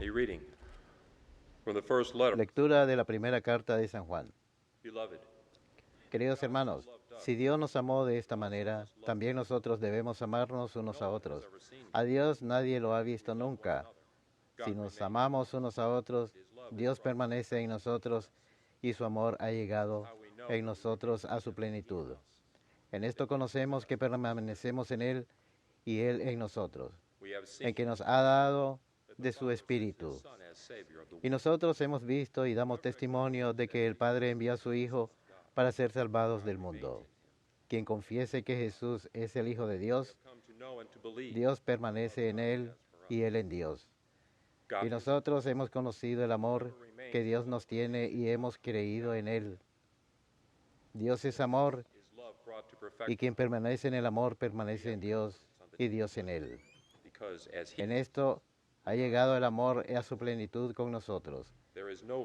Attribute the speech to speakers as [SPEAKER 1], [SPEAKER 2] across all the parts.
[SPEAKER 1] A reading from the first letter.
[SPEAKER 2] Lectura de la primera carta de San Juan.
[SPEAKER 1] Beloved,
[SPEAKER 2] Queridos hermanos, si Dios nos amó de esta manera, también nosotros debemos amarnos unos a otros. A Dios nadie lo ha visto nunca. Si nos amamos unos a otros, Dios permanece en nosotros y su amor ha llegado en nosotros a su plenitud. En esto conocemos que permanecemos en Él y Él en nosotros, en que nos ha dado de su Espíritu. Y nosotros hemos visto y damos testimonio de que el Padre envió a su Hijo para ser salvados del mundo. Quien confiese que Jesús es el Hijo de Dios, Dios permanece en Él y Él en Dios. Y nosotros hemos conocido el amor que Dios nos tiene y hemos creído en Él. Dios es amor, y quien permanece en el amor permanece en Dios y Dios en Él. En esto ha llegado el amor a su plenitud con nosotros,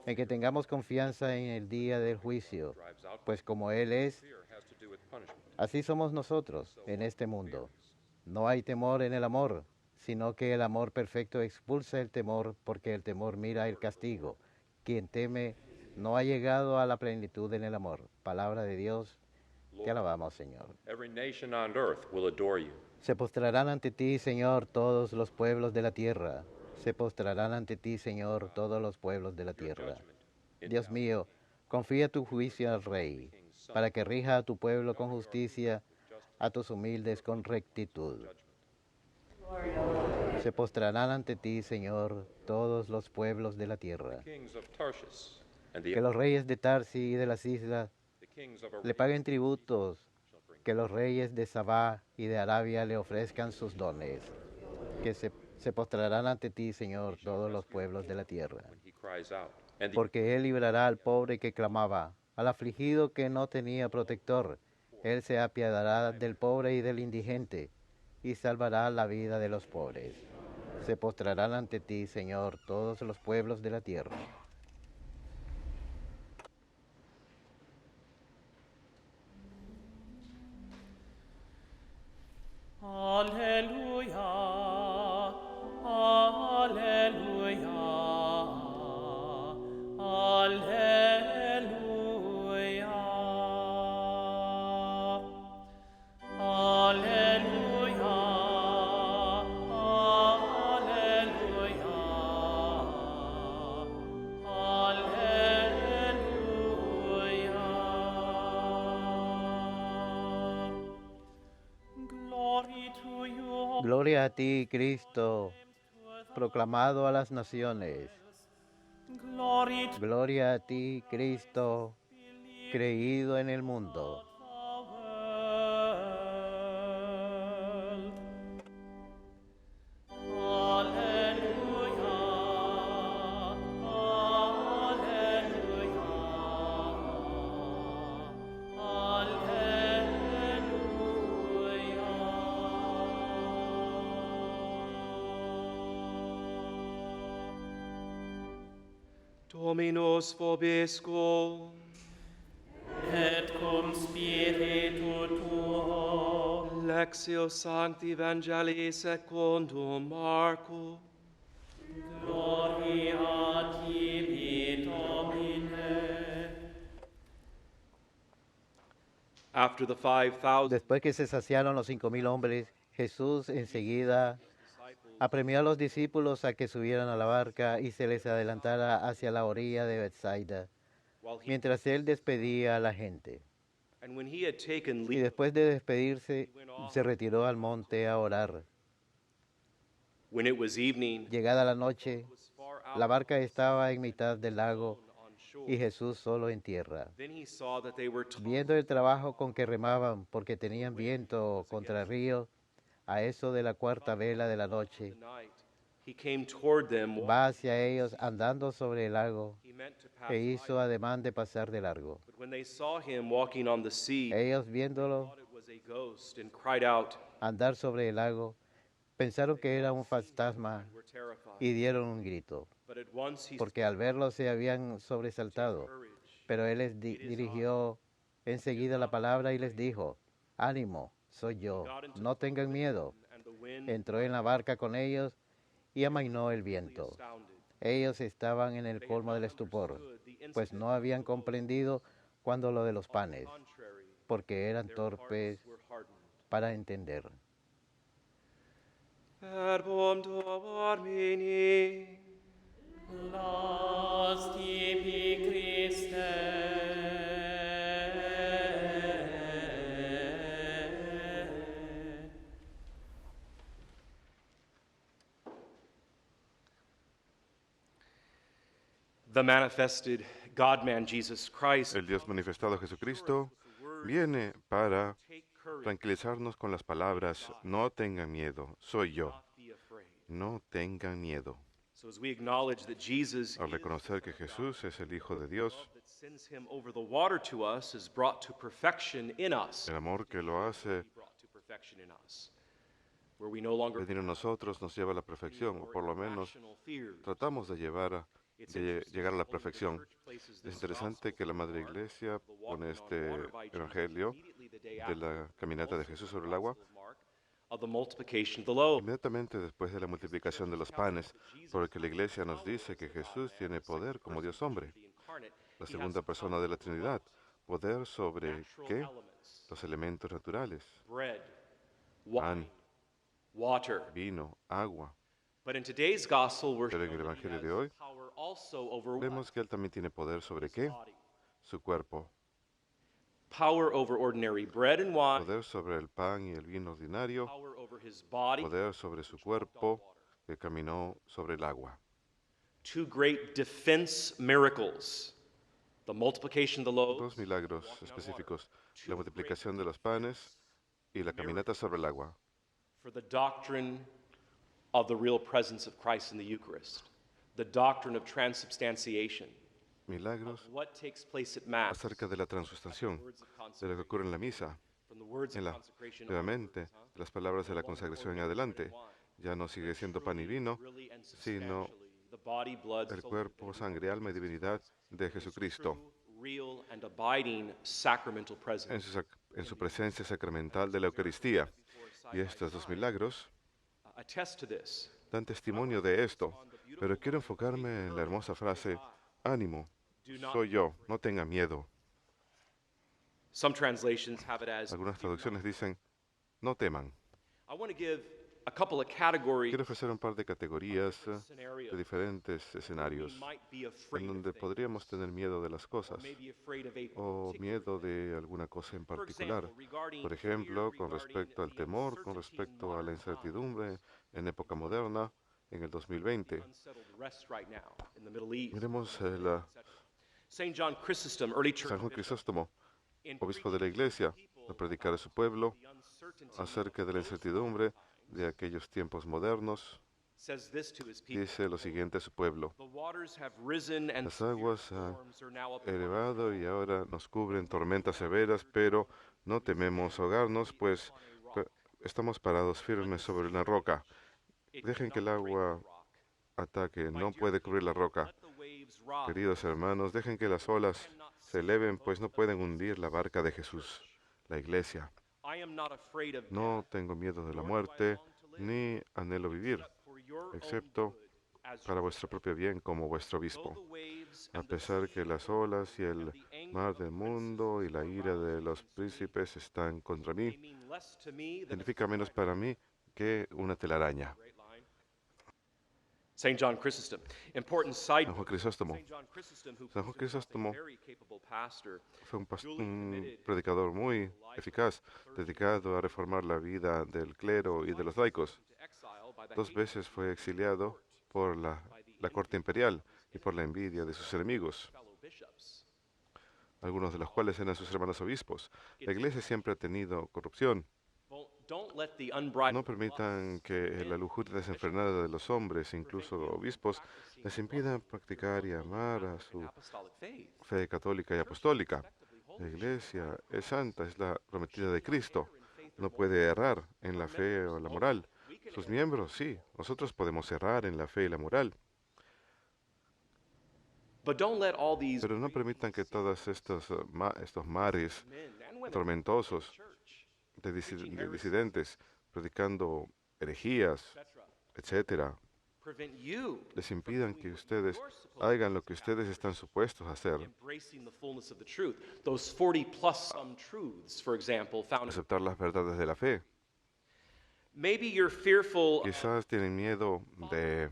[SPEAKER 2] en que tengamos confianza en el día del juicio, pues como Él es, así somos nosotros en este mundo. No hay temor en el amor, sino que el amor perfecto expulsa el temor, porque el temor mira el castigo. Quien teme no ha llegado a la plenitud en el amor. Palabra de Dios, te alabamos, Señor.
[SPEAKER 1] every nation on earth will adore you.
[SPEAKER 2] Se postrarán ante ti, Señor, todos los pueblos de la tierra. Se postrarán ante ti, Señor, todos los pueblos de la tierra. Dios mío, confía tu juicio al Rey, para que rija a tu pueblo con justicia, a tus humildes con rectitud. Se postrarán ante ti, Señor, todos los pueblos de la tierra.
[SPEAKER 1] Kings of Tarshish and
[SPEAKER 2] Que los reyes de Tarsi y de las islas
[SPEAKER 1] the kings of
[SPEAKER 2] le paguen tributos, que los reyes de Sabá y de Arabia le ofrezcan sus dones. Que se postrarán ante ti, Señor, todos los pueblos de la tierra.
[SPEAKER 1] he cries out. And the
[SPEAKER 2] Porque Él librará al pobre que clamaba, al afligido que no tenía protector. Él se apiadará del pobre y del indigente, y salvará la vida de los pobres. Se postrarán ante ti, Señor, todos los pueblos de la tierra.
[SPEAKER 3] Alleluia, alleluia, alleluia. Alleluia, alleluia. Glory to you,
[SPEAKER 2] Gloria a ti, Cristo, proclamado a las naciones.
[SPEAKER 3] glory to
[SPEAKER 2] Gloria a ti, Cristo, creído en el mundo.
[SPEAKER 3] the world. Alleluia, alleluia, alleluia.
[SPEAKER 4] Dominus vobiscum,
[SPEAKER 3] Et cum spiritu tuo,
[SPEAKER 4] Lectio Sancti Evangelii secundum Marcum.
[SPEAKER 3] gloria a tibi, Domine.
[SPEAKER 4] After the 5,000
[SPEAKER 2] Después que se saciaron los 5,000 hombres, Jesús enseguida apremió a los discípulos a que subieran a la barca y se les adelantara hacia la orilla de Bethsaida,
[SPEAKER 4] while he,
[SPEAKER 2] mientras él despedía a la gente.
[SPEAKER 4] and when he had taken
[SPEAKER 2] Y
[SPEAKER 4] leave,
[SPEAKER 2] después de despedirse, se retiró al monte a orar.
[SPEAKER 4] when it was evening,
[SPEAKER 2] Llegada la noche,
[SPEAKER 4] was far out
[SPEAKER 2] la barca estaba en mitad del lago
[SPEAKER 4] on shore.
[SPEAKER 2] y Jesús solo en tierra.
[SPEAKER 4] Then he saw that they were tossed
[SPEAKER 2] Viendo el trabajo con que remaban, porque tenían viento contra el río, a eso de la cuarta vela de la
[SPEAKER 4] in
[SPEAKER 2] noche,
[SPEAKER 4] the night. He came toward them.
[SPEAKER 2] va hacia ellos andando sobre el lago
[SPEAKER 4] He meant to pass
[SPEAKER 2] e
[SPEAKER 4] by
[SPEAKER 2] hizo ademán de pasar de largo.
[SPEAKER 4] But when they saw him walking on the sea,
[SPEAKER 2] Ellos viéndolo
[SPEAKER 4] thought it was a ghost and cried out,
[SPEAKER 2] andar sobre el lago, pensaron que era un fantasma
[SPEAKER 4] were terrified.
[SPEAKER 2] y dieron un grito,
[SPEAKER 4] But at once he
[SPEAKER 2] porque al verlo se habían sobresaltado.
[SPEAKER 4] courage.
[SPEAKER 2] Pero él les dirigió enseguida la palabra y les dijo, ánimo, soy yo, no tengan miedo.
[SPEAKER 4] And the wind
[SPEAKER 2] Entró en la barca con ellos y amainó el
[SPEAKER 4] was
[SPEAKER 2] viento.
[SPEAKER 4] astounded.
[SPEAKER 2] Ellos estaban en el colmo del estupor, pues no habían comprendido cuando lo de los panes, porque eran torpes para entender.
[SPEAKER 4] Verbum Domini.
[SPEAKER 3] Laus tibi Christe.
[SPEAKER 4] The manifested God-man Jesus Christ.
[SPEAKER 5] El Dios manifestado Jesucristo viene para
[SPEAKER 4] Take courage,
[SPEAKER 5] tranquilizarnos con las palabras, no tengan miedo, soy yo,
[SPEAKER 4] not be afraid.
[SPEAKER 5] no tengan miedo.
[SPEAKER 4] So as we acknowledge that Jesus
[SPEAKER 5] Al
[SPEAKER 4] is
[SPEAKER 5] reconocer que Jesús es el Hijo de Dios,
[SPEAKER 4] that sends him over the water to us is brought to perfection in us.
[SPEAKER 5] el amor que lo hace
[SPEAKER 4] Be brought to perfection in us. Where we no longer
[SPEAKER 5] venir a nosotros nos lleva a la perfección, o por lo menos
[SPEAKER 4] irrational fears.
[SPEAKER 5] tratamos de llegar a la perfección. Es interesante que la Madre Iglesia pone este evangelio de la caminata de Jesús sobre el agua
[SPEAKER 4] Of the multiplication of the loaves.
[SPEAKER 5] inmediatamente después de la multiplicación de los panes, porque la Iglesia nos dice que Jesús tiene poder como Dios hombre, la segunda persona de la Trinidad. ¿Poder sobre qué? Los elementos naturales,
[SPEAKER 4] Bread,
[SPEAKER 5] pan,
[SPEAKER 4] wine, water.
[SPEAKER 5] vino, agua.
[SPEAKER 4] But in today's gospel, we're
[SPEAKER 5] Pero en el
[SPEAKER 4] shown that he
[SPEAKER 5] Evangelio
[SPEAKER 4] has
[SPEAKER 5] de hoy
[SPEAKER 4] power also over
[SPEAKER 5] vemos que Él también tiene poder sobre qué?
[SPEAKER 4] body.
[SPEAKER 5] Su cuerpo.
[SPEAKER 4] Power over ordinary bread and wine.
[SPEAKER 5] Poder sobre el pan y el vino ordinario.
[SPEAKER 4] Power over his body.
[SPEAKER 5] Poder sobre su cuerpo que caminó sobre el agua.
[SPEAKER 4] Two great defense miracles. The multiplication of the loaves.
[SPEAKER 5] Dos milagros específicos, la multiplicación de los panes y la caminata sobre el agua,
[SPEAKER 4] For the doctrine of the real presence of Christ in the Eucharist. The doctrine of transubstantiation.
[SPEAKER 5] milagros
[SPEAKER 4] What takes place at Mass.
[SPEAKER 5] acerca de la transustanciación,
[SPEAKER 4] Words of
[SPEAKER 5] de lo que
[SPEAKER 4] consecration.
[SPEAKER 5] ocurre en la misa,
[SPEAKER 4] From the words of
[SPEAKER 5] en la,
[SPEAKER 4] consecration
[SPEAKER 5] nuevamente,
[SPEAKER 4] onwards,
[SPEAKER 5] de las palabras de la consagración en adelante. Ya no sigue siendo pan y vino,
[SPEAKER 4] really and
[SPEAKER 5] sino
[SPEAKER 4] substantially, the body, blood,
[SPEAKER 5] el
[SPEAKER 4] soul,
[SPEAKER 5] cuerpo, sangre, alma y divinidad de Jesucristo
[SPEAKER 4] true, real, and abiding sacramental presence.
[SPEAKER 5] en su presencia sacramental de la Eucaristía. Y estos dos milagros
[SPEAKER 4] Attest to this.
[SPEAKER 5] dan testimonio de esto, pero quiero enfocarme en la hermosa frase, ánimo, soy yo, no tenga miedo.
[SPEAKER 4] Some translations have it as,
[SPEAKER 5] Algunas traducciones dicen, no teman.
[SPEAKER 4] I want to give a couple of categories
[SPEAKER 5] Quiero ofrecer un par de categorías de
[SPEAKER 4] scenarios
[SPEAKER 5] diferentes
[SPEAKER 4] we
[SPEAKER 5] escenarios
[SPEAKER 4] might be afraid
[SPEAKER 5] en
[SPEAKER 4] of
[SPEAKER 5] donde
[SPEAKER 4] things,
[SPEAKER 5] podríamos tener miedo de las
[SPEAKER 4] or
[SPEAKER 5] cosas
[SPEAKER 4] maybe afraid of a
[SPEAKER 5] o
[SPEAKER 4] particular
[SPEAKER 5] miedo
[SPEAKER 4] thing.
[SPEAKER 5] de alguna cosa en
[SPEAKER 4] For
[SPEAKER 5] particular.
[SPEAKER 4] example, regarding
[SPEAKER 5] Por
[SPEAKER 4] fear,
[SPEAKER 5] ejemplo, con
[SPEAKER 4] regarding
[SPEAKER 5] respecto al
[SPEAKER 4] the
[SPEAKER 5] temor, con
[SPEAKER 4] uncertainty in
[SPEAKER 5] respecto a la
[SPEAKER 4] modern times,
[SPEAKER 5] incertidumbre en época moderna, en el 2020.
[SPEAKER 4] unsettled rest right now in the Middle East,
[SPEAKER 5] Miremos
[SPEAKER 4] etc. Saint John Chrysostom, early church
[SPEAKER 5] San Juan
[SPEAKER 4] bishop,
[SPEAKER 5] Crisóstomo,
[SPEAKER 4] in
[SPEAKER 5] obispo de la
[SPEAKER 4] preaching to
[SPEAKER 5] Iglesia,
[SPEAKER 4] people
[SPEAKER 5] a predicar a su pueblo
[SPEAKER 4] the uncertainty
[SPEAKER 5] acerca
[SPEAKER 4] of
[SPEAKER 5] de la
[SPEAKER 4] those
[SPEAKER 5] incertidumbre
[SPEAKER 4] times,
[SPEAKER 5] de aquellos tiempos modernos,
[SPEAKER 4] says this to his people.
[SPEAKER 5] dice lo siguiente a su pueblo.
[SPEAKER 4] The waters have risen and
[SPEAKER 5] Las
[SPEAKER 4] severe
[SPEAKER 5] aguas han
[SPEAKER 4] storms are now upon us.
[SPEAKER 5] elevado y ahora nos cubren tormentas severas, pero no tememos ahogarnos, pues estamos parados firmes sobre una roca.
[SPEAKER 4] It
[SPEAKER 5] Dejen que el
[SPEAKER 4] cannot break the
[SPEAKER 5] agua
[SPEAKER 4] rock.
[SPEAKER 5] ataque,
[SPEAKER 4] My
[SPEAKER 5] no
[SPEAKER 4] dear
[SPEAKER 5] puede cubrir la
[SPEAKER 4] people,
[SPEAKER 5] roca.
[SPEAKER 4] let the waves rise.
[SPEAKER 5] Queridos hermanos, dejen que las olas se eleven, pues no pueden hundir la barca de Jesús, la iglesia.
[SPEAKER 4] I am not afraid of
[SPEAKER 5] No
[SPEAKER 4] death,
[SPEAKER 5] tengo miedo de la
[SPEAKER 4] nor do I
[SPEAKER 5] muerte,
[SPEAKER 4] long to live,
[SPEAKER 5] ni anhelo vivir,
[SPEAKER 4] except for your own
[SPEAKER 5] excepto
[SPEAKER 4] good as
[SPEAKER 5] para
[SPEAKER 4] your
[SPEAKER 5] vuestro propio bien como vuestro
[SPEAKER 4] Though
[SPEAKER 5] obispo.
[SPEAKER 4] the waves
[SPEAKER 5] A
[SPEAKER 4] and the
[SPEAKER 5] pesar que
[SPEAKER 4] sea
[SPEAKER 5] las olas y el
[SPEAKER 4] and the anger
[SPEAKER 5] mar
[SPEAKER 4] of
[SPEAKER 5] del
[SPEAKER 4] princes
[SPEAKER 5] mundo y la
[SPEAKER 4] are
[SPEAKER 5] ira de
[SPEAKER 4] rising
[SPEAKER 5] los
[SPEAKER 4] against me,
[SPEAKER 5] príncipes están contra
[SPEAKER 4] they
[SPEAKER 5] mí,
[SPEAKER 4] mean less to me than a
[SPEAKER 5] significa menos para mí que una telaraña.
[SPEAKER 4] great line. Saint John Chrysostom. Important side
[SPEAKER 5] San Juan
[SPEAKER 4] note.
[SPEAKER 5] Crisóstomo
[SPEAKER 4] Saint John Chrysostom, who
[SPEAKER 5] San Juan
[SPEAKER 4] proves himself a
[SPEAKER 5] Crisóstomo
[SPEAKER 4] very capable pastor,
[SPEAKER 5] fue un predicador muy eficaz, dedicado a reformar la vida del clero y de los laicos.
[SPEAKER 4] to exile by the
[SPEAKER 5] Dos
[SPEAKER 4] hate
[SPEAKER 5] veces fue exiliado por la corte imperial y por la envidia de sus enemigos,
[SPEAKER 4] of fellow bishops.
[SPEAKER 5] algunos de los cuales eran sus hermanos obispos. La iglesia siempre ha tenido corrupción.
[SPEAKER 4] Don't let the unbridled
[SPEAKER 5] No permitan que la lujuria desenfrenada de los hombres, incluso obispos, les impidan practicar y amar a su
[SPEAKER 4] apostolic faith.
[SPEAKER 5] fe católica y apostólica. La iglesia es santa, es la prometida de Cristo. No puede errar en la fe o la moral. Sus miembros, sí, nosotros podemos errar en la fe y la moral,
[SPEAKER 4] But don't let all these
[SPEAKER 5] pero no permitan que todos estos mares
[SPEAKER 4] men and women
[SPEAKER 5] tormentosos
[SPEAKER 4] church,
[SPEAKER 5] de disidentes, predicando herejías,
[SPEAKER 4] etc.,
[SPEAKER 5] etcétera,
[SPEAKER 4] prevent you
[SPEAKER 5] les
[SPEAKER 4] from
[SPEAKER 5] impidan
[SPEAKER 4] doing
[SPEAKER 5] que
[SPEAKER 4] what
[SPEAKER 5] ustedes
[SPEAKER 4] you're supposed
[SPEAKER 5] hagan lo que ustedes están supuestos a hacer,
[SPEAKER 4] embracing the fullness of the truth. Those 40 plus some truths, for example, found in
[SPEAKER 5] aceptar las verdades de la fe.
[SPEAKER 4] maybe you're fearful of
[SPEAKER 5] Quizás tienen miedo de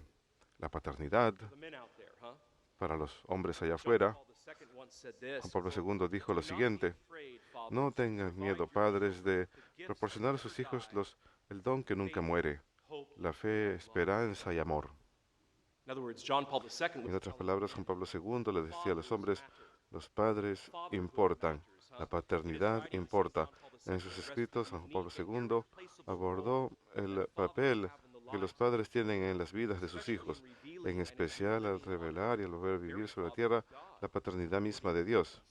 [SPEAKER 5] la paternidad
[SPEAKER 4] the men out there, huh?
[SPEAKER 5] para los hombres allá
[SPEAKER 4] John
[SPEAKER 5] afuera.
[SPEAKER 4] Paul II once said this,
[SPEAKER 5] Juan Pablo
[SPEAKER 4] quote,
[SPEAKER 5] II dijo lo
[SPEAKER 4] "Do not be
[SPEAKER 5] siguiente:
[SPEAKER 4] afraid, fathers,
[SPEAKER 5] no
[SPEAKER 4] of
[SPEAKER 5] tengan
[SPEAKER 4] provide
[SPEAKER 5] miedo,
[SPEAKER 4] for your
[SPEAKER 5] padres,
[SPEAKER 4] children
[SPEAKER 5] de
[SPEAKER 4] the gifts
[SPEAKER 5] proporcionar a
[SPEAKER 4] that
[SPEAKER 5] sus
[SPEAKER 4] never
[SPEAKER 5] hijos
[SPEAKER 4] die,
[SPEAKER 5] el don que nunca
[SPEAKER 4] faith,
[SPEAKER 5] muere,
[SPEAKER 4] hope,
[SPEAKER 5] la fe,
[SPEAKER 4] love."
[SPEAKER 5] esperanza y amor.
[SPEAKER 4] In other words, John Paul II was
[SPEAKER 5] En otras
[SPEAKER 4] telling
[SPEAKER 5] palabras, Juan Pablo II le decía a los hombres: los padres importan, la paternidad importa. En sus escritos, San Juan Pablo II abordó el papel que los padres tienen en las vidas de sus hijos, en especial al revelar y al volver a vivir sobre la tierra la paternidad misma de Dios.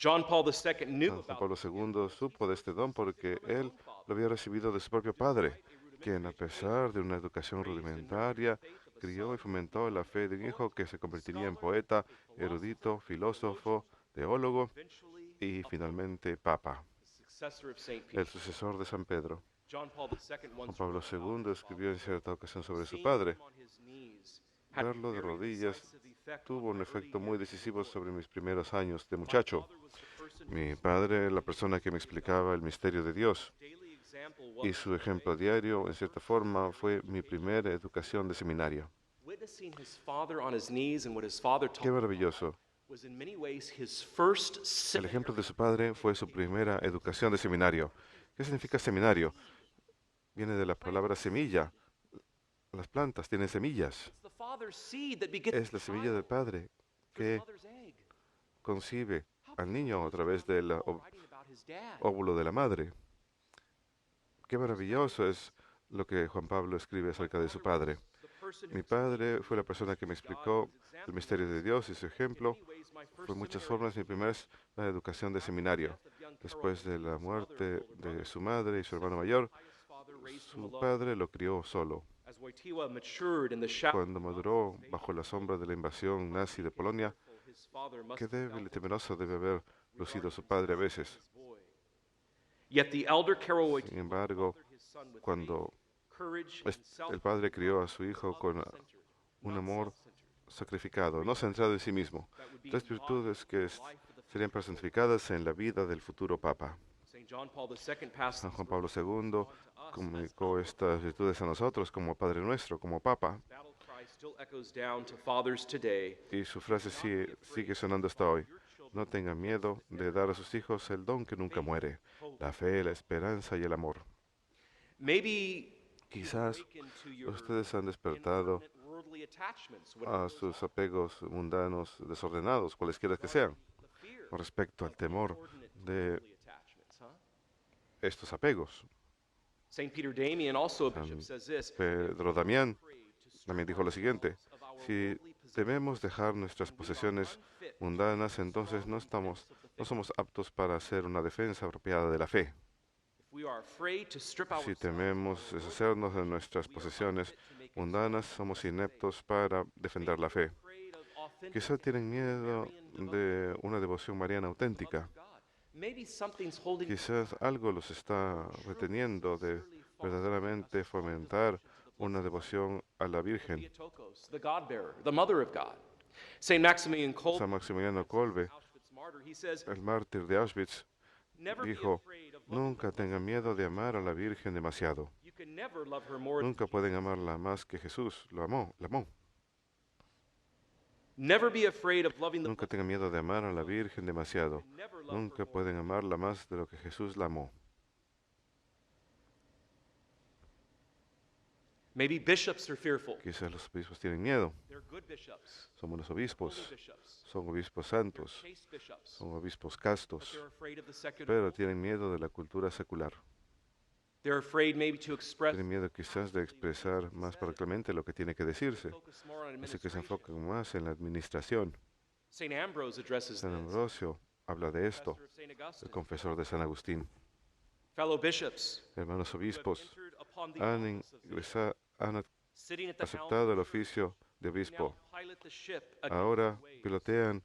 [SPEAKER 4] John Paul II knew
[SPEAKER 5] San Juan
[SPEAKER 4] about
[SPEAKER 5] Pablo II supo de este don porque él lo había recibido de su propio padre, quien, a pesar de una educación rudimentaria, crió y fomentó la fe de un hijo que se convertiría en poeta, erudito, filósofo, teólogo y finalmente papa,
[SPEAKER 4] successor of Saint
[SPEAKER 5] el
[SPEAKER 4] Peter.
[SPEAKER 5] sucesor de San Pedro.
[SPEAKER 4] John Paul II
[SPEAKER 5] Juan
[SPEAKER 4] once
[SPEAKER 5] Pablo
[SPEAKER 4] wrote about
[SPEAKER 5] II
[SPEAKER 4] his
[SPEAKER 5] escribió en
[SPEAKER 4] father,
[SPEAKER 5] cierta ocasión sobre su
[SPEAKER 4] "Seeing
[SPEAKER 5] padre:
[SPEAKER 4] him on his knees had a
[SPEAKER 5] verlo de
[SPEAKER 4] very
[SPEAKER 5] rodillas
[SPEAKER 4] decisive effect
[SPEAKER 5] tuvo
[SPEAKER 4] on
[SPEAKER 5] un
[SPEAKER 4] my
[SPEAKER 5] efecto
[SPEAKER 4] early
[SPEAKER 5] muy
[SPEAKER 4] years in the
[SPEAKER 5] decisivo
[SPEAKER 4] Lord.
[SPEAKER 5] sobre mis primeros años de
[SPEAKER 4] My
[SPEAKER 5] muchacho.
[SPEAKER 4] father was the person who
[SPEAKER 5] Mi
[SPEAKER 4] spoke
[SPEAKER 5] padre, la persona que me explicaba el misterio de Dios,
[SPEAKER 4] daily example
[SPEAKER 5] y
[SPEAKER 4] was
[SPEAKER 5] su ejemplo diario, en cierta forma, fue mi primera educación de seminario.
[SPEAKER 4] witnessing his father on his knees and what his father
[SPEAKER 5] Qué
[SPEAKER 4] told him
[SPEAKER 5] maravilloso.
[SPEAKER 4] was in many ways his first
[SPEAKER 5] El
[SPEAKER 4] seminary.
[SPEAKER 5] ejemplo de su padre fue su primera educación de seminario. ¿Qué significa seminario? Viene de la palabra semilla. Las plantas tienen semillas.
[SPEAKER 4] It's the father's seed that begets
[SPEAKER 5] Es la
[SPEAKER 4] the
[SPEAKER 5] semilla del
[SPEAKER 4] child
[SPEAKER 5] padre
[SPEAKER 4] through the
[SPEAKER 5] que
[SPEAKER 4] mother's egg.
[SPEAKER 5] concibe
[SPEAKER 4] How
[SPEAKER 5] al niño a
[SPEAKER 4] beautiful
[SPEAKER 5] través
[SPEAKER 4] is John
[SPEAKER 5] del
[SPEAKER 4] Paul writing about his dad.
[SPEAKER 5] óvulo de la madre. Qué maravilloso es lo que Juan Pablo escribe
[SPEAKER 4] My
[SPEAKER 5] acerca de su
[SPEAKER 4] father
[SPEAKER 5] padre.
[SPEAKER 4] was the person who
[SPEAKER 5] Mi
[SPEAKER 4] explained
[SPEAKER 5] padre
[SPEAKER 4] to
[SPEAKER 5] fue
[SPEAKER 4] me
[SPEAKER 5] la persona que me
[SPEAKER 4] the mystery of God,
[SPEAKER 5] explicó
[SPEAKER 4] and his example
[SPEAKER 5] el misterio de
[SPEAKER 4] was,
[SPEAKER 5] Dios, y su
[SPEAKER 4] in
[SPEAKER 5] ejemplo
[SPEAKER 4] many ways, my
[SPEAKER 5] fue
[SPEAKER 4] first
[SPEAKER 5] en muchas
[SPEAKER 4] seminary
[SPEAKER 5] formas mi primera educación de
[SPEAKER 4] After the
[SPEAKER 5] seminario.
[SPEAKER 4] death of young Carol
[SPEAKER 5] Después de la
[SPEAKER 4] His mother,
[SPEAKER 5] muerte
[SPEAKER 4] her older
[SPEAKER 5] de
[SPEAKER 4] brother,
[SPEAKER 5] su madre y su hermano
[SPEAKER 4] Second
[SPEAKER 5] mayor,
[SPEAKER 4] pious father raised him
[SPEAKER 5] su
[SPEAKER 4] alone.
[SPEAKER 5] padre lo crió solo.
[SPEAKER 4] As Wojtyła matured in the shadow
[SPEAKER 5] Cuando maduró bajo la sombra de la invasión nazi de Polonia,
[SPEAKER 4] his father must
[SPEAKER 5] qué
[SPEAKER 4] have
[SPEAKER 5] débil y
[SPEAKER 4] felt
[SPEAKER 5] temeroso debe haber lucido su padre a veces.
[SPEAKER 4] his boy. Yet the elder Carol
[SPEAKER 5] Sin
[SPEAKER 4] Wojtyła
[SPEAKER 5] embargo,
[SPEAKER 4] fathered his son with
[SPEAKER 5] cuando
[SPEAKER 4] faith, courage,
[SPEAKER 5] el
[SPEAKER 4] and
[SPEAKER 5] padre crió a su hijo con
[SPEAKER 4] self-centered,
[SPEAKER 5] un
[SPEAKER 4] not
[SPEAKER 5] amor
[SPEAKER 4] self-centered.
[SPEAKER 5] sacrificado, no centrado en sí mismo.
[SPEAKER 4] That would be
[SPEAKER 5] Tres
[SPEAKER 4] embodied
[SPEAKER 5] virtudes que
[SPEAKER 4] in the life of the
[SPEAKER 5] serían
[SPEAKER 4] future
[SPEAKER 5] personificadas en la vida del futuro Papa.
[SPEAKER 4] Saint John Paul II passed
[SPEAKER 5] San
[SPEAKER 4] these
[SPEAKER 5] Juan Pablo
[SPEAKER 4] virtues
[SPEAKER 5] II
[SPEAKER 4] on to us
[SPEAKER 5] comunicó
[SPEAKER 4] as
[SPEAKER 5] estas virtudes a nosotros como Padre nuestro, como Papa,
[SPEAKER 4] battle cry still echoes down to fathers today.
[SPEAKER 5] y su frase sigue sonando hasta hoy. No tengan miedo de dar a sus hijos el don que nunca muere, la fe, la esperanza y el amor.
[SPEAKER 4] Maybe
[SPEAKER 5] Quizás
[SPEAKER 4] you've awakened to your
[SPEAKER 5] ustedes han despertado
[SPEAKER 4] inordinate worldly attachments,
[SPEAKER 5] a
[SPEAKER 4] whatever
[SPEAKER 5] sus
[SPEAKER 4] those are.
[SPEAKER 5] apegos mundanos desordenados, cualesquiera que sean,
[SPEAKER 4] The fear
[SPEAKER 5] con respecto al
[SPEAKER 4] of
[SPEAKER 5] temor
[SPEAKER 4] inordinate
[SPEAKER 5] de
[SPEAKER 4] worldly attachments, huh?
[SPEAKER 5] estos apegos.
[SPEAKER 4] Saint Peter Damian, also a bishop,
[SPEAKER 5] San
[SPEAKER 4] says this:
[SPEAKER 5] Pedro Damián
[SPEAKER 4] "Afraid to strip
[SPEAKER 5] también dijo lo siguiente:
[SPEAKER 4] ourselves of our
[SPEAKER 5] si
[SPEAKER 4] worldly
[SPEAKER 5] tememos
[SPEAKER 4] possessions,
[SPEAKER 5] dejar nuestras
[SPEAKER 4] then we are
[SPEAKER 5] posesiones
[SPEAKER 4] unfit
[SPEAKER 5] mundanas,
[SPEAKER 4] to
[SPEAKER 5] entonces
[SPEAKER 4] strong defense of the
[SPEAKER 5] no
[SPEAKER 4] faith.
[SPEAKER 5] somos aptos para hacer una defensa apropiada de la fe.
[SPEAKER 4] If we are afraid to strip
[SPEAKER 5] Si
[SPEAKER 4] ourselves
[SPEAKER 5] tememos
[SPEAKER 4] of our worldly
[SPEAKER 5] deshacernos de nuestras
[SPEAKER 4] we are
[SPEAKER 5] posesiones
[SPEAKER 4] unfit to make
[SPEAKER 5] mundanas,
[SPEAKER 4] expressions
[SPEAKER 5] somos
[SPEAKER 4] of faith.
[SPEAKER 5] ineptos para defender la fe.
[SPEAKER 4] Afraid of authentic
[SPEAKER 5] Quizá tienen miedo
[SPEAKER 4] Marian
[SPEAKER 5] de una devoción mariana auténtica.
[SPEAKER 4] God. Maybe something's holding
[SPEAKER 5] Quizás algo los está reteniendo de verdaderamente fomentar una devoción a la Virgen.
[SPEAKER 4] Theotokos, the God bearer, the mother of God. Saint Maximilian Kolbe,
[SPEAKER 5] San Maximiliano Kolbe,
[SPEAKER 4] Auschwitz martyr, he says,
[SPEAKER 5] el mártir de Auschwitz,
[SPEAKER 4] never be
[SPEAKER 5] dijo:
[SPEAKER 4] afraid of loving
[SPEAKER 5] nunca tengan miedo de amar a la Virgen demasiado.
[SPEAKER 4] her. You can never love her more
[SPEAKER 5] Nunca
[SPEAKER 4] than
[SPEAKER 5] pueden amarla más que Jesús la amó.
[SPEAKER 4] Never be afraid of loving the
[SPEAKER 5] Nunca tengan miedo de amar a la Virgen demasiado.
[SPEAKER 4] never love
[SPEAKER 5] Nunca
[SPEAKER 4] her more.
[SPEAKER 5] pueden amarla más de lo que Jesús la amó.
[SPEAKER 4] Maybe bishops are fearful.
[SPEAKER 5] Quizás los obispos tienen miedo.
[SPEAKER 4] They're good bishops,
[SPEAKER 5] Son buenos
[SPEAKER 4] holy
[SPEAKER 5] obispos,
[SPEAKER 4] bishops,
[SPEAKER 5] son obispos
[SPEAKER 4] they're
[SPEAKER 5] santos,
[SPEAKER 4] chaste bishops,
[SPEAKER 5] son obispos
[SPEAKER 4] but
[SPEAKER 5] castos,
[SPEAKER 4] they're afraid of the secular
[SPEAKER 5] pero
[SPEAKER 4] world.
[SPEAKER 5] tienen miedo de la cultura secular.
[SPEAKER 4] They're afraid maybe to express
[SPEAKER 5] Tienen miedo quizás de expresar más proclamamente lo que tiene que decirse,
[SPEAKER 4] focus more on
[SPEAKER 5] así que se
[SPEAKER 4] administration.
[SPEAKER 5] enfocan más en la administración.
[SPEAKER 4] Saint Ambrose addresses
[SPEAKER 5] San
[SPEAKER 4] this,
[SPEAKER 5] Ambrosio habla de esto,
[SPEAKER 4] professor of Saint
[SPEAKER 5] el
[SPEAKER 4] Augustine.
[SPEAKER 5] confesor de San Agustín.
[SPEAKER 4] Fellow bishops
[SPEAKER 5] Hermanos
[SPEAKER 4] who have
[SPEAKER 5] obispos,
[SPEAKER 4] entered upon the
[SPEAKER 5] han,
[SPEAKER 4] office of bishop,
[SPEAKER 5] han
[SPEAKER 4] sitting at the helm
[SPEAKER 5] aceptado
[SPEAKER 4] of
[SPEAKER 5] el
[SPEAKER 4] the church,
[SPEAKER 5] oficio de
[SPEAKER 4] who now
[SPEAKER 5] obispo.
[SPEAKER 4] pilot the ship against
[SPEAKER 5] Ahora
[SPEAKER 4] the waves.
[SPEAKER 5] pilotean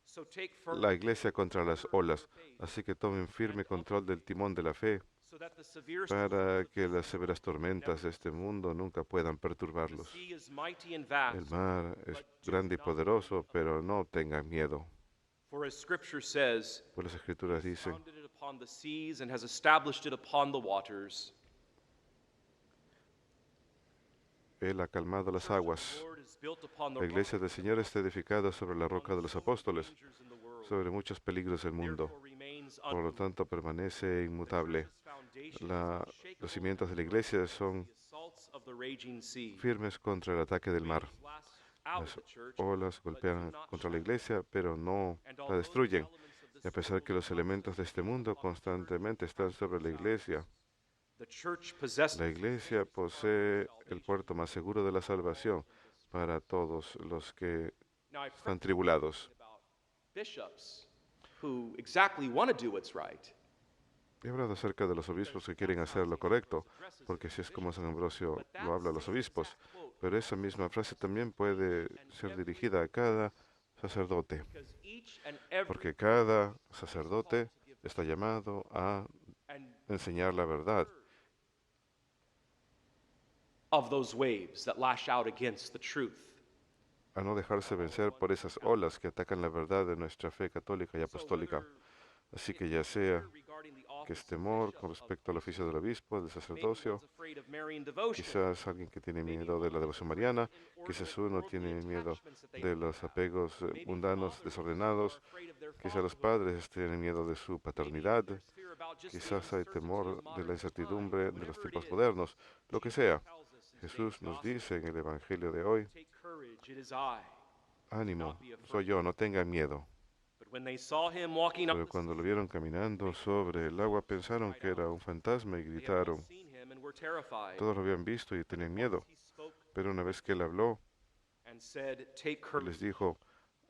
[SPEAKER 4] So take firm
[SPEAKER 5] la iglesia contra las olas. Así que tomen firme control del timón de la fe
[SPEAKER 4] so that the severe
[SPEAKER 5] para que las severas tormentas de este mundo nunca puedan perturbarlos.
[SPEAKER 4] sea is mighty and
[SPEAKER 5] El
[SPEAKER 4] vast.
[SPEAKER 5] mar es grande y poderoso, pero no tengan miedo.
[SPEAKER 4] For as Scripture says,
[SPEAKER 5] Pues las escrituras dicen,
[SPEAKER 4] founded it upon the seas and has established it upon the waters.
[SPEAKER 5] Él ha calmado las aguas.
[SPEAKER 4] The Lord is built upon the
[SPEAKER 5] La iglesia del Señor está edificada sobre la roca de los apóstoles,
[SPEAKER 4] dangers in the world.
[SPEAKER 5] sobre muchos peligros del mundo.
[SPEAKER 4] Therefore remains
[SPEAKER 5] Por lo
[SPEAKER 4] unmovable.
[SPEAKER 5] tanto, permanece inmutable.
[SPEAKER 4] Church's foundation
[SPEAKER 5] Los
[SPEAKER 4] is unshakable
[SPEAKER 5] cimientos de la iglesia son
[SPEAKER 4] the assaults of the raging sea.
[SPEAKER 5] firmes contra el ataque del mar.
[SPEAKER 4] Blast out
[SPEAKER 5] Las
[SPEAKER 4] the church,
[SPEAKER 5] olas golpean contra la iglesia, pero no
[SPEAKER 4] and
[SPEAKER 5] la
[SPEAKER 4] although
[SPEAKER 5] destruyen.
[SPEAKER 4] the elements of
[SPEAKER 5] Y a
[SPEAKER 4] this
[SPEAKER 5] pesar
[SPEAKER 4] world
[SPEAKER 5] que los elementos de este mundo constantemente están sobre la iglesia,
[SPEAKER 4] the church possessed
[SPEAKER 5] la iglesia posee el puerto más seguro de la salvación para todos los que
[SPEAKER 4] now I
[SPEAKER 5] están tribulados.
[SPEAKER 4] about bishops who exactly want to do what's right.
[SPEAKER 5] He hablado acerca de los obispos que quieren hacer lo correcto, porque así es como San Ambrosio lo habla a los obispos. Pero esa misma frase también puede ser dirigida a cada sacerdote,
[SPEAKER 4] Because each and every
[SPEAKER 5] porque cada sacerdote está llamado a
[SPEAKER 4] and
[SPEAKER 5] enseñar la verdad
[SPEAKER 4] of those waves that lash out against the truth.
[SPEAKER 5] a no dejarse vencer por esas olas que atacan la verdad de nuestra fe católica y apostólica. Así que ya sea
[SPEAKER 4] Regarding the
[SPEAKER 5] que es
[SPEAKER 4] office of
[SPEAKER 5] temor
[SPEAKER 4] bishop,
[SPEAKER 5] con respecto al oficio del obispo, del
[SPEAKER 4] maybe
[SPEAKER 5] sacerdocio,
[SPEAKER 4] one's afraid of Marian devotion,
[SPEAKER 5] quizás alguien que tiene miedo de la devoción mariana, quizás uno tiene miedo de los apegos mundanos desordenados, quizás los padres tienen miedo de su paternidad, quizás hay temor de la incertidumbre de los tiempos modernos, lo que sea. Jesús nos dice en el Evangelio de hoy,
[SPEAKER 4] Take courage, it is I.
[SPEAKER 5] ánimo, soy yo, no tengan miedo.
[SPEAKER 4] But when they saw him walking up
[SPEAKER 5] Pero
[SPEAKER 4] the
[SPEAKER 5] cuando lo vieron caminando sobre el agua pensaron que era un fantasma y
[SPEAKER 4] they had all
[SPEAKER 5] gritaron.
[SPEAKER 4] seen him and were terrified.
[SPEAKER 5] Todos lo habían visto y tenían miedo.
[SPEAKER 4] He spoke
[SPEAKER 5] Pero una vez que él habló,
[SPEAKER 4] and said, Take
[SPEAKER 5] les
[SPEAKER 4] courage,
[SPEAKER 5] dijo,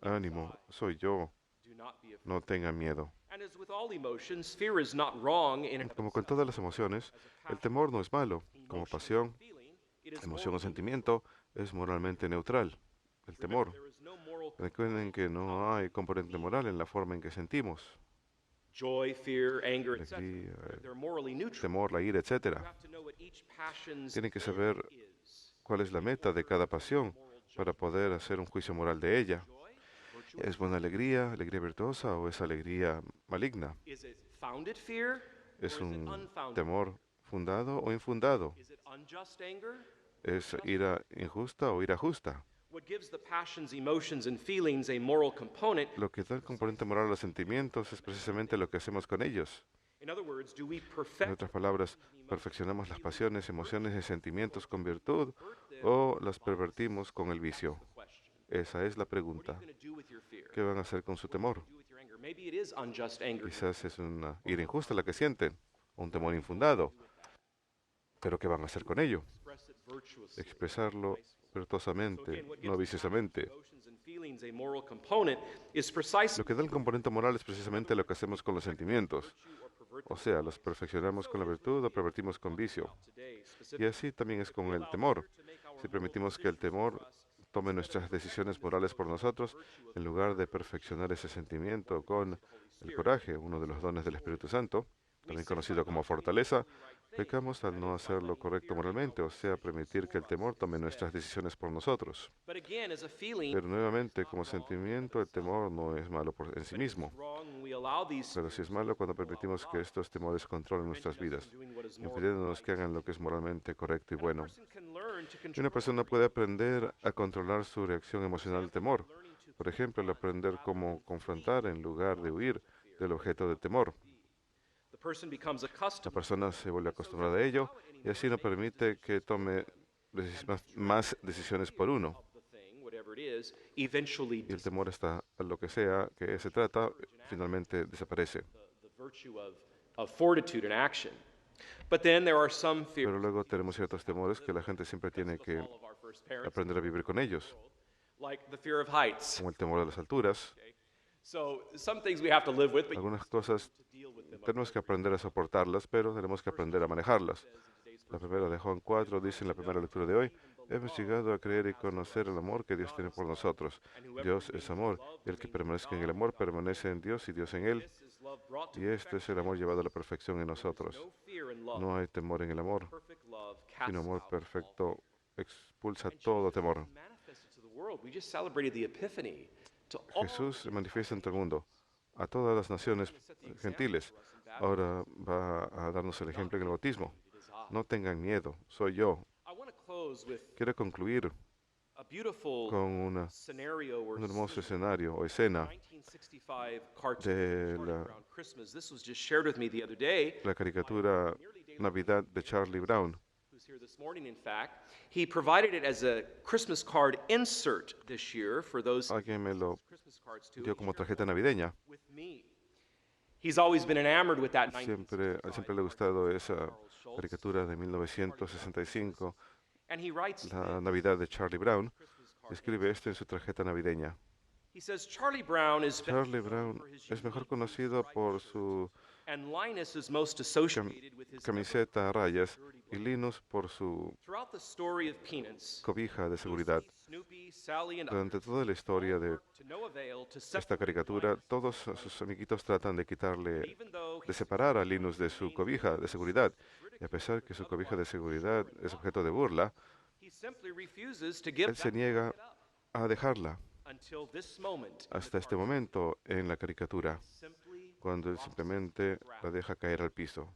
[SPEAKER 5] ánimo, soy yo,
[SPEAKER 4] do not be afraid.
[SPEAKER 5] no tengan miedo.
[SPEAKER 4] And as with all emotions, fear is not wrong in and of
[SPEAKER 5] Como con todas las emociones, el temor no es malo. Como pasión,
[SPEAKER 4] feeling, it is
[SPEAKER 5] emoción o
[SPEAKER 4] morally
[SPEAKER 5] sentimiento, es moralmente neutral. El temor.
[SPEAKER 4] There is no moral
[SPEAKER 5] Recuerden que no hay componente moral en la forma en que sentimos.
[SPEAKER 4] joy, fear, anger, etc.
[SPEAKER 5] Alegría,
[SPEAKER 4] They're morally neutral.
[SPEAKER 5] temor, la ira,
[SPEAKER 4] You
[SPEAKER 5] etc.
[SPEAKER 4] have to know what each passion's
[SPEAKER 5] Tienen que
[SPEAKER 4] end
[SPEAKER 5] saber
[SPEAKER 4] is.
[SPEAKER 5] cuál es la meta de cada pasión para poder hacer un juicio moral de ella.
[SPEAKER 4] Joy, virtue,
[SPEAKER 5] ¿Es buena alegría, alegría virtuosa o es alegría maligna?
[SPEAKER 4] is it founded fear?
[SPEAKER 5] ¿Es
[SPEAKER 4] or is it
[SPEAKER 5] un
[SPEAKER 4] unfounded?
[SPEAKER 5] temor fundado o infundado?
[SPEAKER 4] Is it unjust anger?
[SPEAKER 5] ¿Es ira injusta o ira justa?
[SPEAKER 4] What gives the passions, emotions, and feelings a moral component?
[SPEAKER 5] Lo que da el componente moral a los sentimientos es precisamente lo que hacemos con ellos.
[SPEAKER 4] In other words, do we
[SPEAKER 5] En
[SPEAKER 4] perfect
[SPEAKER 5] otras palabras, ¿perfeccionamos las pasiones, emociones y sentimientos con virtud o las pervertimos con el vicio?
[SPEAKER 4] the question?
[SPEAKER 5] Esa es la
[SPEAKER 4] What are
[SPEAKER 5] pregunta.
[SPEAKER 4] you going to do with your fear?
[SPEAKER 5] ¿Qué van a hacer con su temor?
[SPEAKER 4] Do with your anger? Maybe it is unjust anger.
[SPEAKER 5] Quizás es una ira injusta la que sienten, o un temor infundado. Pero ¿qué van a hacer con ello?
[SPEAKER 4] Express it virtuously.
[SPEAKER 5] Expresarlo virtuosamente,
[SPEAKER 4] Again, what
[SPEAKER 5] no
[SPEAKER 4] gives
[SPEAKER 5] viciosamente.
[SPEAKER 4] emotions and feelings a moral component is precisely
[SPEAKER 5] Lo que da el componente moral es precisamente lo que hacemos con los sentimientos. O sea, los perfeccionamos con la virtud o pervertimos con vicio.
[SPEAKER 4] today.
[SPEAKER 5] Y así también es con el temor. Si permitimos que el temor tome nuestras decisiones morales por nosotros, en lugar de perfeccionar ese sentimiento con el coraje, uno de los dones del Espíritu Santo, también conocido como fortaleza, pecamos al no hacer lo correcto moralmente, o sea, permitir que el temor tome nuestras decisiones por nosotros.
[SPEAKER 4] But again, as a feeling,
[SPEAKER 5] Pero nuevamente, como sentimiento, el temor no es malo en sí mismo,
[SPEAKER 4] wrong when we allow these
[SPEAKER 5] pero sí es malo cuando permitimos que estos temores controlen nuestras vidas,
[SPEAKER 4] doing what is moral.
[SPEAKER 5] impidiéndonos que hagan lo que es moralmente correcto y bueno.
[SPEAKER 4] person can learn to
[SPEAKER 5] Y
[SPEAKER 4] control
[SPEAKER 5] una persona puede aprender a controlar su reacción emocional al temor. Por ejemplo, el aprender cómo confrontar en lugar de huir del objeto de temor.
[SPEAKER 4] the person becomes
[SPEAKER 5] La
[SPEAKER 4] accustomed
[SPEAKER 5] persona se vuelve acostumbrada a ello y así no permite que tome más decisiones por uno.
[SPEAKER 4] of the thing, whatever it is, eventually
[SPEAKER 5] Y el temor está a lo que sea que se trata, finalmente desaparece.
[SPEAKER 4] the virtue of fortitude and action. But then there are some fears.
[SPEAKER 5] Pero luego tenemos ciertos temores que la gente siempre tiene que
[SPEAKER 4] All of our first parents,
[SPEAKER 5] aprender a vivir con ellos,
[SPEAKER 4] like the fear of heights.
[SPEAKER 5] como el temor a las alturas.
[SPEAKER 4] So some things we have to live with, but you
[SPEAKER 5] Algunas cosas
[SPEAKER 4] have to deal with them.
[SPEAKER 5] tenemos que aprender a soportarlas, pero tenemos que aprender a manejarlas. La primera de Juan 4 dice en la primera lectura de hoy, hemos llegado a creer y conocer el amor que Dios tiene por nosotros. Dios es amor, y el que permanezca en el amor permanece en Dios y Dios en él. Y este es el amor llevado a la perfección en nosotros. No hay temor en el amor, sino amor perfecto expulsa todo temor. Jesús se manifiesta ante el mundo, a todas las naciones gentiles. Ahora va a darnos el ejemplo en el bautismo. No tengan miedo, soy yo. Quiero concluir con un hermoso escenario o escena de la caricatura Navidad de Charlie Brown.
[SPEAKER 4] Who's here this morning, in fact. He provided it as a Christmas card insert this year for those
[SPEAKER 5] Alguien me lo
[SPEAKER 4] Christmas cards too.
[SPEAKER 5] dio como tarjeta navideña.
[SPEAKER 4] With me. He's always been enamored with that
[SPEAKER 5] Siempre le ha gustado esa caricatura de 1965,
[SPEAKER 4] and he writes
[SPEAKER 5] la Navidad de Charlie Brown. Escribe esto en su tarjeta navideña.
[SPEAKER 4] he says Charlie Brown is
[SPEAKER 5] Charlie Brown es mejor conocido por su
[SPEAKER 4] and Linus is most associated with his
[SPEAKER 5] camiseta a rayas y Linus por su
[SPEAKER 4] throughout the story of Peanuts.
[SPEAKER 5] cobija de seguridad.
[SPEAKER 4] Snoopy, Sally and
[SPEAKER 5] Durante toda la historia de
[SPEAKER 4] to no avail to
[SPEAKER 5] esta
[SPEAKER 4] separate
[SPEAKER 5] caricatura, todos sus amiguitos tratan de quitarle,
[SPEAKER 4] even though
[SPEAKER 5] de separar a Linus de su cobija de seguridad. Y a pesar que su cobija de seguridad es objeto de burla,
[SPEAKER 4] he simply refuses to give
[SPEAKER 5] él se
[SPEAKER 4] that
[SPEAKER 5] niega a dejarla
[SPEAKER 4] until this moment
[SPEAKER 5] hasta este momento en la caricatura,
[SPEAKER 4] simply
[SPEAKER 5] cuando él simplemente la deja caer al piso.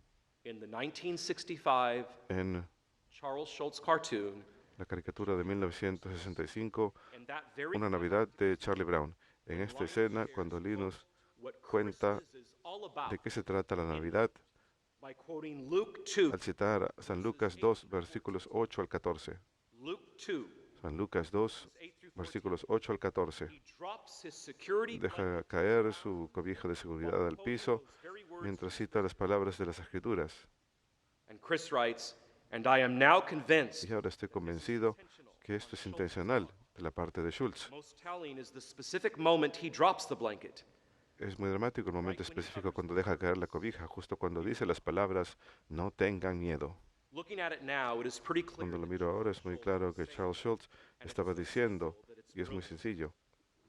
[SPEAKER 4] in the 1965
[SPEAKER 5] En
[SPEAKER 4] Charles Schultz cartoon,
[SPEAKER 5] la caricatura de 1965,
[SPEAKER 4] and that very
[SPEAKER 5] Una Navidad de Charlie Brown. En esta escena, cuando Linus
[SPEAKER 4] what
[SPEAKER 5] cuenta
[SPEAKER 4] Christmas is all about
[SPEAKER 5] de qué se trata la Navidad,
[SPEAKER 4] by quoting Luke 2.
[SPEAKER 5] al citar a San Lucas 2, versículos 8 al 14.
[SPEAKER 4] Luke 2,
[SPEAKER 5] San Lucas 2,
[SPEAKER 4] 8 through 14.
[SPEAKER 5] versículos 8 al 14.
[SPEAKER 4] He drops his security
[SPEAKER 5] Deja caer su cobija de seguridad al piso mientras cita las palabras de las Escrituras.
[SPEAKER 4] and Chris writes, and I am now convinced
[SPEAKER 5] Y ahora estoy convencido que esto es intencional de la parte de Schultz.
[SPEAKER 4] most telling is the specific moment he drops the blanket.
[SPEAKER 5] Es muy dramático el momento específico cuando deja caer la cobija, justo cuando dice las palabras, no tengan miedo.
[SPEAKER 4] Looking at it now, it is pretty clear
[SPEAKER 5] Cuando lo miro ahora es muy claro que Charles Schultz estaba diciendo, y es muy sencillo,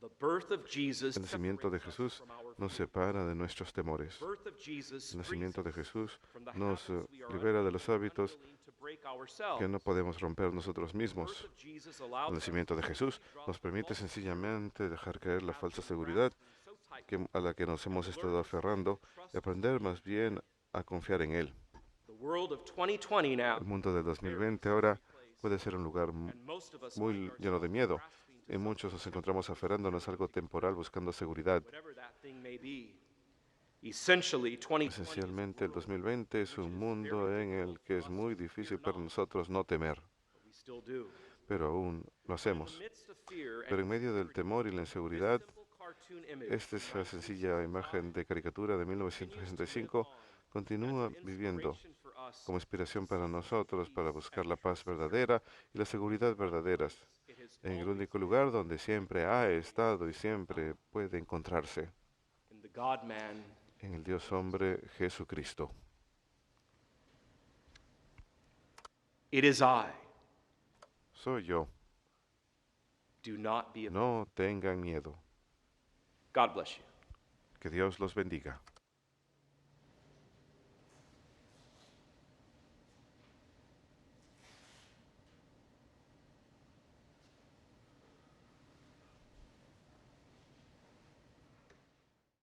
[SPEAKER 4] the birth of Jesus
[SPEAKER 5] el nacimiento de
[SPEAKER 4] separates us
[SPEAKER 5] Jesús
[SPEAKER 4] from our
[SPEAKER 5] nos
[SPEAKER 4] fear.
[SPEAKER 5] separa de nuestros temores.
[SPEAKER 4] The birth of Jesus
[SPEAKER 5] El
[SPEAKER 4] frees
[SPEAKER 5] nacimiento de
[SPEAKER 4] us
[SPEAKER 5] Jesús
[SPEAKER 4] from the
[SPEAKER 5] nos
[SPEAKER 4] habits we are
[SPEAKER 5] libera de los hábitos
[SPEAKER 4] unwilling to break ourselves.
[SPEAKER 5] que no podemos romper nosotros
[SPEAKER 4] The birth
[SPEAKER 5] mismos.
[SPEAKER 4] of Jesus allows
[SPEAKER 5] El
[SPEAKER 4] us
[SPEAKER 5] nacimiento de
[SPEAKER 4] to
[SPEAKER 5] Jesús
[SPEAKER 4] drop
[SPEAKER 5] nos
[SPEAKER 4] the
[SPEAKER 5] permite
[SPEAKER 4] false
[SPEAKER 5] sencillamente dejar caer la falsa seguridad
[SPEAKER 4] so tight.
[SPEAKER 5] a la que nos hemos estado aferrando y aprender más bien a confiar en Él.
[SPEAKER 4] The world of 2020 now,
[SPEAKER 5] El mundo de 2020 ahora puede ser un lugar
[SPEAKER 4] and most of us
[SPEAKER 5] muy
[SPEAKER 4] find
[SPEAKER 5] lleno de
[SPEAKER 4] ourselves
[SPEAKER 5] miedo
[SPEAKER 4] grasping to
[SPEAKER 5] y muchos nos encontramos aferrándonos a algo temporal buscando seguridad.
[SPEAKER 4] whatever that thing may be. Essentially, 2020 is a
[SPEAKER 5] Esencialmente el
[SPEAKER 4] world
[SPEAKER 5] 2020 es un mundo en el que es muy difícil para nosotros no temer,
[SPEAKER 4] that we still do.
[SPEAKER 5] pero aún lo
[SPEAKER 4] In
[SPEAKER 5] hacemos.
[SPEAKER 4] the midst of fear and
[SPEAKER 5] Pero en medio del temor y la inseguridad,
[SPEAKER 4] simple cartoon image
[SPEAKER 5] esta es la sencilla imagen de caricatura de 1965 continúa viviendo
[SPEAKER 4] inspiration for us.
[SPEAKER 5] como inspiración para nosotros para buscar la paz verdadera y la seguridad verdaderas
[SPEAKER 4] It has
[SPEAKER 5] en el
[SPEAKER 4] always
[SPEAKER 5] único lugar donde siempre ha estado y siempre puede encontrarse,
[SPEAKER 4] in the God-man,
[SPEAKER 5] en el Dios hombre Jesucristo.
[SPEAKER 4] it is I.
[SPEAKER 5] Soy yo.
[SPEAKER 4] Do not be afraid.
[SPEAKER 5] No tengan miedo.
[SPEAKER 4] God bless you.
[SPEAKER 5] Que Dios los bendiga.